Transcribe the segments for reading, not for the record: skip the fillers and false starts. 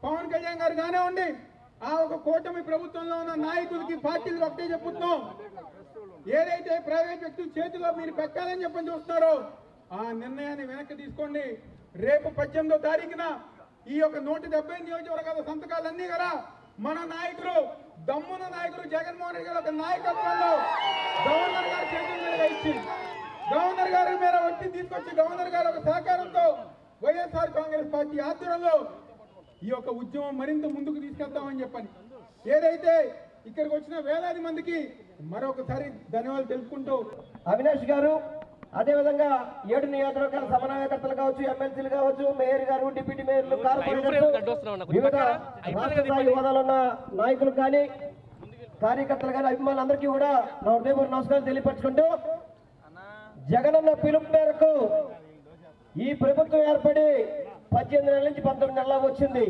పవన్ కళ్యాణ్ గారు కానివ్వండి, ఆ ఒక కూటమి ప్రభుత్వంలో ఉన్న నాయకులకి పార్టీలకు ఒకటే చెప్పుతున్నాం, ఏదైతే ప్రైవేట్ వ్యక్తుల చేతిలో మీరు పెట్టాలని చెప్పని చూస్తున్నారో ఆ నిర్ణయాన్ని వెనక్కి తీసుకోండి. రేపు 18వ తారీఖున ఈ యొక్క 170 నియోజకవర్గాల సంతకాలన్నీ కదా మన నాయకులు, దమ్మున నాయకులు జగన్మోహన్ రెడ్డి గారు ఒక నాయకత్వంలో గవర్నర్ గారి చేతుల మీదుగా ఇచ్చి, గవర్నర్ గారి మీద ఒత్తిడి తీసుకొచ్చి, గవర్నర్ గారు ఒక సహకారంతో వైఎస్ఆర్ కాంగ్రెస్ పార్టీ ఆధ్వర్యంలో ఈ యొక్క ఉద్యమం మరింత ముందుకు తీసుకెళ్తామని చెప్పని ఏదైతే ఇక్కడికి వచ్చిన వేలాది మందికి మరొకసారి ధన్యవాదాలు తెలుపుకుంటూ, అవినాష్ గారు అదేవిధంగా 7 నియోజకవర్గాల సమన్వయకర్తలు కావచ్చు, ఎమ్మెల్సీలు కావచ్చు, మేయర్ గారు, డిప్యూటీ మేయర్లు, కార్పొరేటర్లు, వివిధ రాష్ట్ర స్థాయి హోదాలో ఉన్న నాయకులు కానీ, కార్యకర్తలు కానీ, అభిమానులందరికీ కూడా నా హృదయపూర్వక నమస్కారం తెలియపరచుకుంటూ, జగనన్న పిలుపు మేరకు ఈ ప్రభుత్వం ఏర్పడి 18 నెలల నుంచి 19 నెలల వచ్చింది.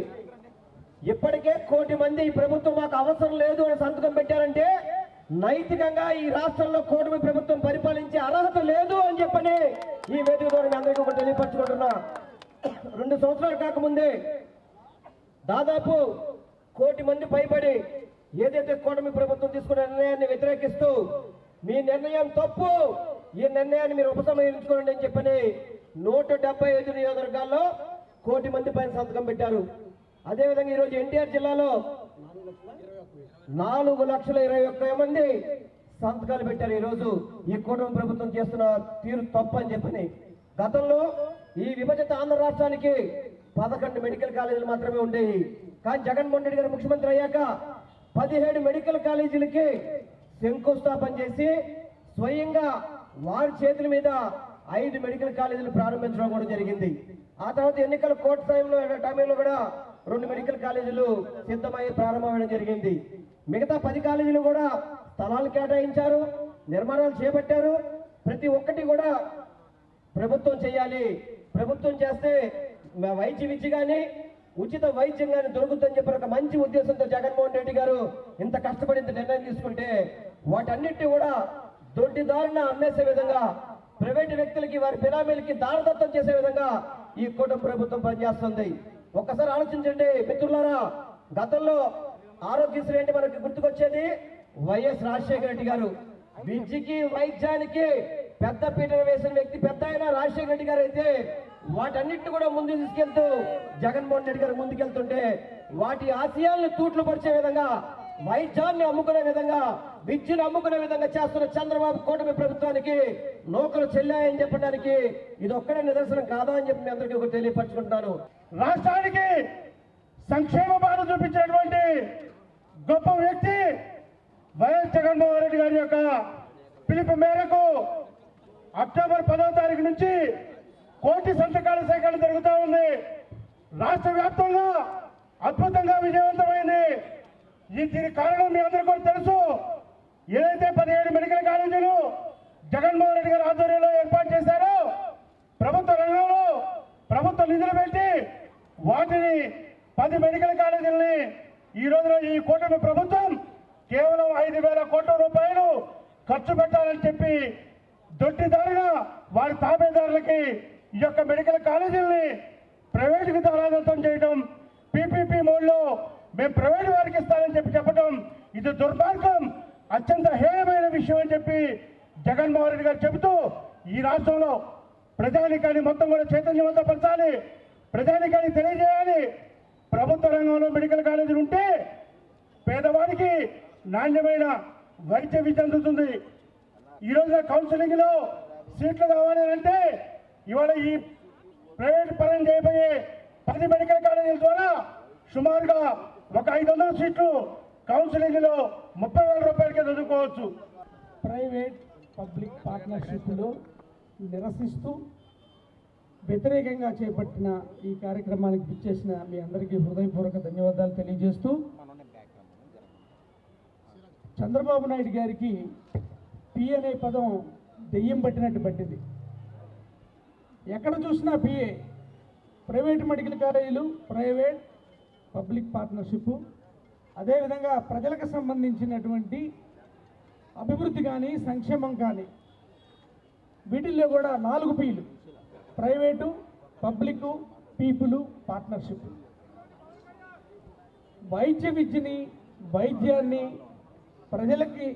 ఇప్పటికే 1 కోటి మంది ఈ ప్రభుత్వం మాకు అవసరం లేదు అని సంతకం పెట్టారంటే నైతికంగా ఈ రాష్ట్రంలో కూటమి ప్రభుత్వం పరిపాలించే అర్హత లేదు అని చెప్పని ఈ వేదిక ద్వారా మీ అందరికీ ఒకటి తెలియపరచుకుంటున్నా. 2 సంవత్సరాలు కాకముందే దాదాపు 1 కోటి మంది పైబడి ఏదైతే కూటమి ప్రభుత్వం తీసుకున్న నిర్ణయాన్ని వ్యతిరేకిస్తూ మీ నిర్ణయం తప్పు, ఈ నిర్ణయాన్ని మీరు ఉపసంహరించుకోండి అని చెప్పని 175 నియోజకవర్గాల్లో 1 కోటి మంది పైన సంతకం పెట్టారు. అదేవిధంగా ఈరోజు ఎన్టీఆర్ జిల్లాలో 4,21,000 మంది సంతకాలు పెట్టారు. ఈరోజు ఈ కూటమి ప్రభుత్వం చేస్తున్న తీరు తప్పు అని చెప్పని, గతంలో ఈ విభజిత ఆంధ్ర రాష్ట్రానికి 11 మెడికల్ కాలేజీలు మాత్రమే ఉండేవి. కానీ జగన్మోహన్ రెడ్డి గారు ముఖ్యమంత్రి అయ్యాక 17 మెడికల్ కాలేజీలకి శంకుస్థాపన చేసి స్వయంగా వారి చేతుల మీద 5 మెడికల్ కాలేజీలు ప్రారంభించడం కూడా జరిగింది. ఆ తర్వాత ఎన్నికల కోర్టు టైంలో కూడా 2 మెడికల్ కాలేజీలు సిద్ధమై ప్రారంభమవడం జరిగింది. మిగతా 10 కాలేజీలు కూడా స్థలాలు కేటాయించారు, నిర్మాణాలు చేపట్టారు. ప్రతి ఒక్కటి కూడా ప్రభుత్వం చేయాలి, ప్రభుత్వం చేస్తే వైద్య విద్య కానీ ఉచిత వైద్యం కానీ దొరుకుతుందని చెప్పిన ఒక మంచి ఉద్దేశంతో జగన్మోహన్ రెడ్డి గారు ఇంత కష్టపడి ఇంత నిర్ణయం తీసుకుంటే వాటన్నిటిని కూడా దొడ్డిదారిన అమ్మేసే విధంగా, ప్రైవేటు వ్యక్తులకి వారి బినామీలకి దారదత్తం చేసే విధంగా ఈ కూటమి ప్రభుత్వం పనిచేస్తుంది. ఒక్కసారి ఆలోచించండి మిత్రులారా, గతంలో ఆరోగ్యశ్రీ అంటే మనకి గుర్తుకొచ్చేది వైఎస్ రాజశేఖర రెడ్డి గారు. విద్యకి వైద్యానికి పెద్ద పీటను వేసిన వ్యక్తి పెద్ద అయిన రాజశేఖర రెడ్డి గారు అయితే వాటన్నిటిని కూడా ముందుకు తీసుకెళ్తూ జగన్మోహన్ రెడ్డి గారు ముందుకెళ్తుంటే వాటి ఆశయాలను తూట్లు పరిచే విధంగా, వైద్యాన్ని అమ్ముకునే విధంగా, విద్యను అమ్ముకునే విధంగా చేస్తున్న చంద్రబాబు కూటమి ప్రభుత్వానికి నూకలు చెల్లాయని చెప్పడానికి ఇది ఒక్కడే నిదర్శనం కాదా అని చెప్పి మీ అందరికీ ఒకటి తెలియపరచుకుంటున్నాను. రాష్ట్రానికి సంక్షేమ బాధ చూపించినటువంటి గొప్ప వ్యక్తి వైఎస్ జగన్మోహన్ రెడ్డి గారి యొక్క పిలుపు మేరకు అక్టోబర్ 10వ తారీఖు నుంచి 1 కోటి సంతకాల సేకరణ జరుగుతూ ఉంది. రాష్ట్ర వ్యాప్తంగా అద్భుతంగా విజయవంతమైంది. దీనికి కారణం మీ అందరికీ కూడా తెలుసు. ఏదైతే 17 మెడికల్ కాలేజీలు జగన్మోహన్ రెడ్డి గారి ఆధ్వర్యంలో ఏర్పాటు చేశారో, ప్రభుత్వ రంగంలో ప్రభుత్వ నిధులు పెట్టి వాటిని 10 మెడికల్ కాలేజీలని ఈ రోజున ఈ కూటమి ప్రభుత్వం కేవలం 5,000 కోట్ల రూపాయలు ఖర్చు పెట్టాలని చెప్పి దొడ్డిదారిగా వారి తాబేదారులకి ఈ యొక్క మెడికల్ కాలేజీలని ప్రైవేటుకి దారాదత్తం చేయడం, పీపీపీ మోడ్లో మేము ప్రైవేట్ వారికి ఇస్తానని చెప్పడం ఇది దుర్మార్గం, అత్యంత హేయమైన విషయం అని చెప్పి జగన్మోహన్ రెడ్డి గారు చెబుతూ ఈ రాష్ట్రంలో ప్రజానికాన్ని మొత్తం కూడా చైతన్యవంతపరచాలి, ప్రజానికాన్ని తెలియజేయాలి. ప్రభుత్వ రంగంలో మెడికల్ కాలేజీలు ఉంటే పేదవాడికి నాణ్యమైన వైద్య విద్య అందుతుంది. ఈరోజు కౌన్సిలింగ్లో సీట్లు కావాలి అంటే ఇవాళ ఈ ప్రైవేట్ పరం చేయబోయే 10 మెడికల్ కాలేజీల ద్వారా సుమారుగా ఒక 500 సీట్లు కౌన్సిలింగ్లో 30,000 రూపాయలకే చదువుకోవచ్చు. ప్రైవేట్ పబ్లిక్ పార్ట్నర్షిప్లో నిరసిస్తూ వ్యతిరేకంగా చేపట్టిన ఈ కార్యక్రమానికి పిచ్చేసిన మీ అందరికీ హృదయపూర్వక ధన్యవాదాలు తెలియజేస్తూ, చంద్రబాబు నాయుడు గారికి పి అనే పదం దెయ్యం పట్టినట్టు పట్టింది. ఎక్కడ చూసినా పిఏ, ప్రైవేట్ మెడికల్ కాలేజీలు, ప్రైవేట్ పబ్లిక్ పార్ట్నర్షిప్, అదేవిధంగా ప్రజలకు సంబంధించినటువంటి అభివృద్ధి కానీ సంక్షేమం కానీ వీటిల్లో కూడా 4 peel: private, public, people, partnership. వైద్య విద్యని వైద్యాన్ని ప్రజలకి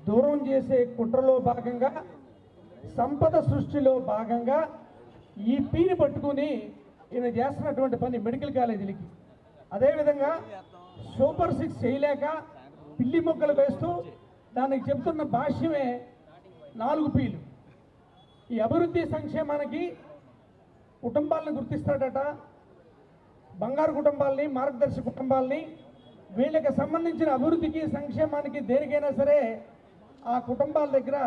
దూరం చేసే కుట్రలో భాగంగా సంపద సృష్టిలో భాగంగా ఈ పీని పట్టుకుని ఈయన చేస్తున్నటువంటి పని మెడికల్ కాలేజీలకి. అదేవిధంగా సూపర్ 6 చేయలేక పిల్లి మొక్కలు వేస్తూ దానికి చెప్తున్న భాష్యమే 4 పీలు. ఈ అభివృద్ధి సంక్షేమానికి కుటుంబాలను గుర్తిస్తాడట, బంగారు కుటుంబాలని, మార్గదర్శక కుటుంబాలని, వీళ్ళకి సంబంధించిన అభివృద్ధికి సంక్షేమానికి దేనికైనా సరే ఆ కుటుంబాల దగ్గర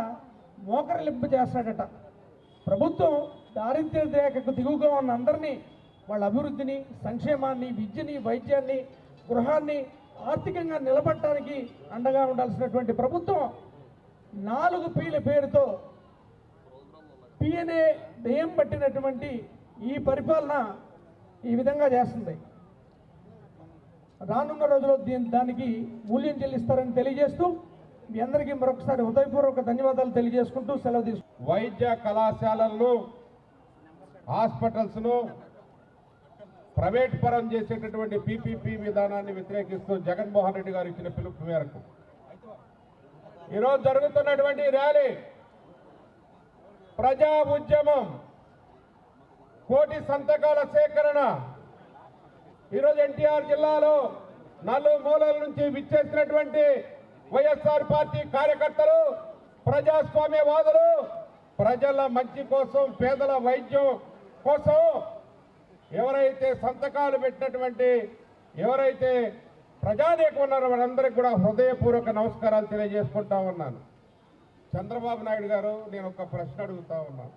మోకరిలింపు చేస్తాడట. ప్రభుత్వం దారిద్ర్య రేఖకు దిగువగా ఉన్న అందరినీ వాళ్ళ అభివృద్ధిని, సంక్షేమాన్ని, విద్యని, వైద్యాన్ని, గృహాన్ని ఆర్థికంగా నిలబడటానికి అండగా ఉండాల్సినటువంటి ప్రభుత్వం 4 పీల పేరుతో పిఎన్ఏ దెయ్యం పట్టినటువంటి ఈ పరిపాలన ఈ విధంగా చేస్తుంది. రానున్న రోజుల్లో దానికి మూల్యం చెల్లిస్తారని తెలియజేస్తూ మీ అందరికీ మరొకసారి హృదయపూర్వక ధన్యవాదాలు తెలియజేసుకుంటూ సెలవు తీసుకుంటాం. వైద్య కళాశాలలను, హాస్పిటల్స్ను ప్రైవేట్ పరం చేసేటటువంటి పీపీపీ విధానాన్ని వ్యతిరేకిస్తూ జగన్మోహన్ రెడ్డి గారు ఇచ్చిన పిలుపు మేరకు ఈరోజు జరుగుతున్నటువంటి ర్యాలీ ప్రజా ఉద్యమం, కోటి సంతకాల సేకరణ. ఈరోజు ఎన్టీఆర్ జిల్లాలో నలుమూలల నుంచి విచ్చేసినటువంటి వైఎస్ఆర్ పార్టీ కార్యకర్తలు, ప్రజాస్వామ్యవాదులు, ప్రజల మంచి కోసం, పేదల వైద్యం కోసం ఎవరైతే సంతకాలు పెట్టినటువంటి ఎవరైతే ప్రజానీకం ఉన్నారో వాళ్ళందరికీ కూడా హృదయపూర్వక నమస్కారాలు తెలియజేసుకుంటా ఉన్నాను. చంద్రబాబు నాయుడు గారు, నేను ఒక ప్రశ్న అడుగుతా ఉన్నాను.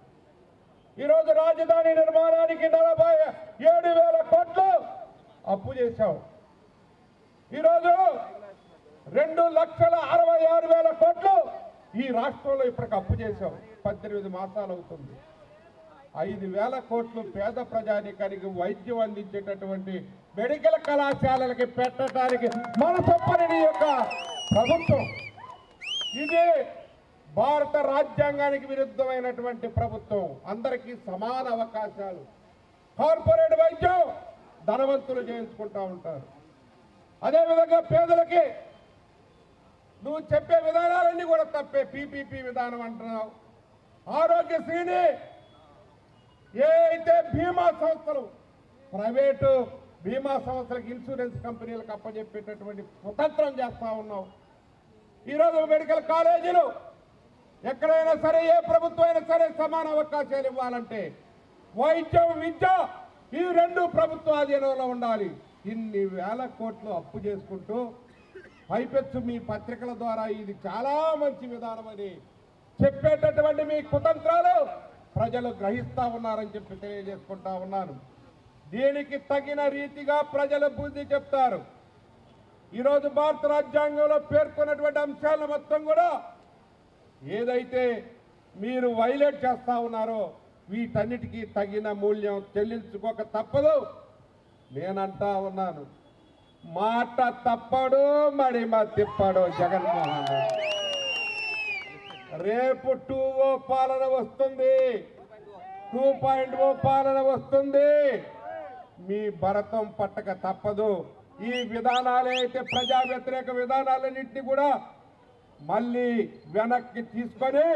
ఈరోజు రాజధాని నిర్మాణానికి 47,000 కోట్లు అప్పు చేశావు. ఈరోజు 2,66,000 కోట్లు ఈ రాష్ట్రంలో ఇప్పటికి అప్పు చేశావు. 18 మాసాలు అవుతుంది. 5,000 కోట్లు పేద ప్రజానీకానికి వైద్యం అందించేటటువంటి మెడికల్ కళాశాలలకి పెట్టడానికి మనసొప్పని నీ యొక్క ప్రభుత్వం. ఇది భారత రాజ్యాంగానికి విరుద్ధమైనటువంటి ప్రభుత్వం. అందరికీ సమాన అవకాశాలు. కార్పొరేట్ వైద్యం ధనవంతులు చేయించుకుంటా ఉంటారు. అదేవిధంగా పేదలకి నువ్వు చెప్పే విధానాలన్నీ కూడా తప్పే. పీపీపీ విధానం అంటున్నావు. ఆరోగ్యశ్రీని ఏ అయితే బీమా సంస్థలు, ప్రైవేటు బీమా సంస్థలకు, ఇన్సూరెన్స్ కంపెనీలకు అప్పచెప్పేటటువంటి స్వతంత్రం చేస్తా ఉన్నావు. ఈరోజు మెడికల్ కాలేజీలు ఎక్కడైనా సరే, ఏ ప్రభుత్వం అయినా సరే సమాన అవకాశాలు ఇవ్వాలంటే వైద్యం, విద్య ఈ 2 ప్రభుత్వ ఆధీనంలో ఉండాలి. ఇన్ని వేల కోట్లు అప్పు చేసుకుంటూ పైపెచ్చు మీ పత్రికల ద్వారా ఇది చాలా మంచి విధానం అని చెప్పేటటువంటి మీ కుతంత్రాలు ప్రజలు గ్రహిస్తా ఉన్నారని చెప్పి తెలియజేసుకుంటా ఉన్నాను. దీనికి తగిన రీతిగా ప్రజలు బుద్ధి చెప్తారు. ఈరోజు భారత రాజ్యాంగంలో పేర్కొన్నటువంటి అంశాలను మొత్తం కూడా ఏదైతే మీరు వైలేట్ చేస్తా ఉన్నారో వీటన్నిటికీ తగిన మూల్యం చెల్లించుకోక తప్పదు. నేనంటా ఉన్నాను, మాట తప్పడు, మడిమ తిప్పడు జగన్మోహన్ రెడ్డి. రేపు 2.0 పాలన వస్తుంది, 2.0 పాలన వస్తుంది. మీ భరతం పట్టక తప్పదు. ఈ విధానాలు అయితే ప్రజా వ్యతిరేక విధానాలన్నింటినీ కూడా మళ్ళీ వెనక్కి తీసుకొని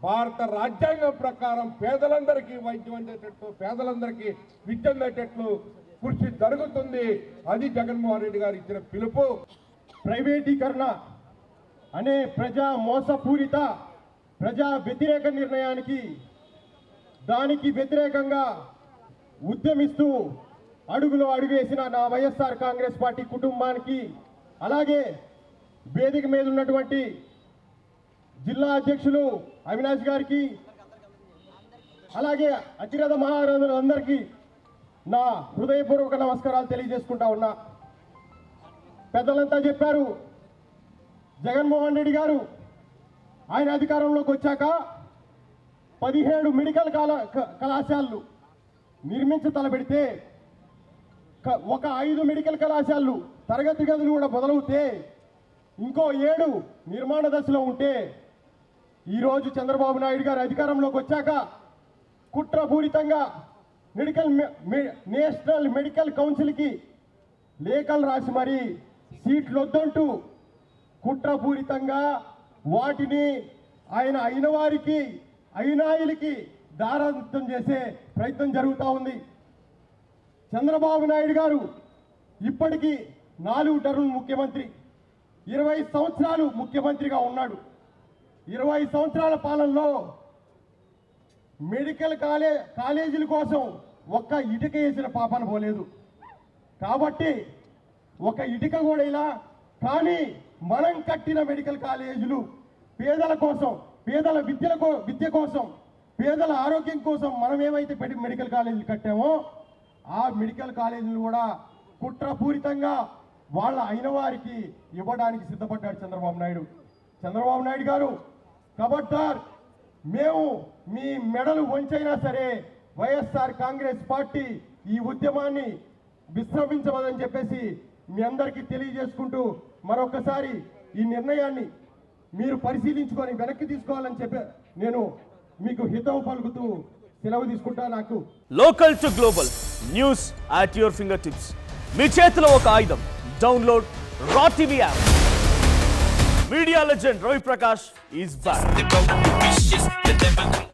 భారత రాజ్యాంగం ప్రకారం పేదలందరికీ వైద్యం అందేటట్లు, పేదలందరికీ విద్య అందేటట్లు కృషి జరుగుతుంది. అది జగన్మోహన్ రెడ్డి గారు ఇచ్చిన పిలుపు. ప్రైవేటీకరణ అనే ప్రజా మోసపూరిత, ప్రజా వ్యతిరేక నిర్ణయానికి, దానికి వ్యతిరేకంగా ఉద్యమిస్తూ అడుగులో అడుగేసిన నా వైఎస్ఆర్ కాంగ్రెస్ పార్టీ కుటుంబానికి, అలాగే వేదిక మీద ఉన్నటువంటి జిల్లా అధ్యక్షులు అవినాష్ గారికి, అలాగే అతిరథ మహారాజులందరికీ నా హృదయపూర్వక నమస్కారాలు తెలియజేసుకుంటా ఉన్నా. పెద్దలంతా చెప్పారు, జగన్మోహన్ రెడ్డి గారు ఆయన అధికారంలోకి వచ్చాక 17 మెడికల్ కళాశాలలు నిర్మించి తలపెడితే ఒక 5 మెడికల్ కళాశాలలు తరగతి గదులు కూడా మొదలవుతే ఇంకో 7 నిర్మాణ దశలో ఉంటే ఈరోజు చంద్రబాబు నాయుడు గారు అధికారంలోకి వచ్చాక కుట్రపూరితంగా నేషనల్ మెడికల్ కౌన్సిల్కి లేఖలు రాసి మరి సీట్లు వద్దంటూ కుట్రపూరితంగా వాటిని ఆయన అయిన వారికి అయినాయిలకి దారాదత్తం చేసే ప్రయత్నం జరుగుతూ ఉంది. చంద్రబాబు నాయుడు గారు ఇప్పటికీ 4 టర్మ్ ముఖ్యమంత్రి, 20 సంవత్సరాలు ముఖ్యమంత్రిగా ఉన్నాడు. 20 సంవత్సరాల పాలనలో మెడికల్ కాలేజీల కోసం ఒక్క ఇటుక వేసిన పాపన పోలేదు. కాబట్టి ఒక ఇటుక కూడా ఇలా, కానీ మనం కట్టిన మెడికల్ కాలేజీలు పేదల కోసం, పేదల విద్య కోసం, పేదల ఆరోగ్యం కోసం మనం ఏమైతే మెడికల్ కాలేజీలు కట్టామో ఆ మెడికల్ కాలేజీలు కూడా కుట్రపూరితంగా వాళ్ళ అయిన వారికి ఇవ్వడానికి సిద్ధపడ్డాడు చంద్రబాబు నాయుడు. చంద్రబాబు నాయుడు గారు ఖబర్దార్, మేము మీ మెడలు వంచైనా సరే వైఎస్ఆర్ కాంగ్రెస్ పార్టీ ఈ ఉద్యమాన్ని విశ్రమించవదని చెప్పేసి మీ అందరికీ తెలియజేసుకుంటూ మరొకసారి ఈ నిర్ణయాన్ని మీరు పరిశీలించుకొని వెనక్కి తీసుకోవాలని చెప్పి నేను మీకు హితవు పలుకుతూ సెలవు తీసుకుంటా. నాకు local to global news at your fingertips. మీ చేతిలో ఒక ఆయుధం. Download Raw TV app. Media legend Ravi Prakash is back.